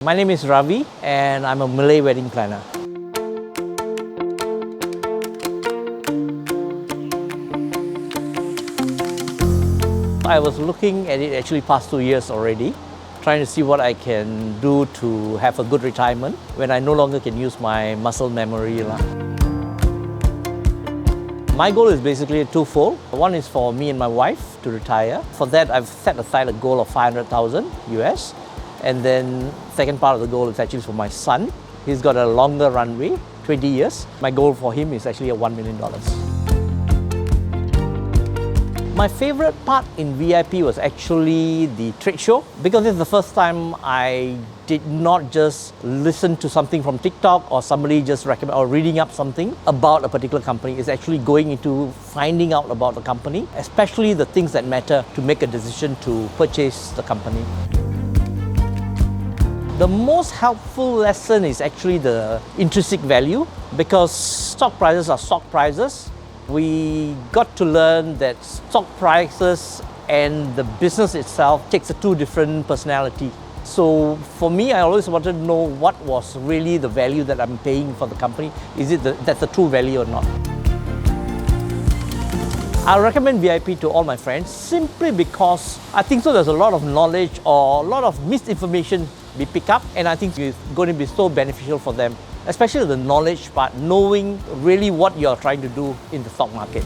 My name is Ravi and I'm a Malay wedding planner. I was looking at it actually past 2 years already, trying to see what I can do to have a good retirement when I no longer can use my muscle memory. My goal is basically twofold. One is for me and my wife to retire. For that, I've set aside a goal of 500,000 US. And then second part of the goal is actually for my son. He's got a longer runway, 20 years. My goal for him is actually $1 million. My favorite part in VIP was actually the trade show, because it's the first time I did not just listen to something from TikTok or somebody just recommend or reading up something about a particular company. It's actually going into finding out about the company, especially the things that matter to make a decision to purchase the company. The most helpful lesson is actually the intrinsic value, because stock prices are stock prices. We got to learn that stock prices and the business itself takes a two different personality. So for me, I always wanted to know what was really the value that I'm paying for the company. Is it that's the true value or not? I recommend VIP to all my friends simply because I think there's a lot of knowledge or a lot of misinformation we pick up, and I think it's going to be so beneficial for them, especially the knowledge part, knowing really what you're trying to do in the stock market.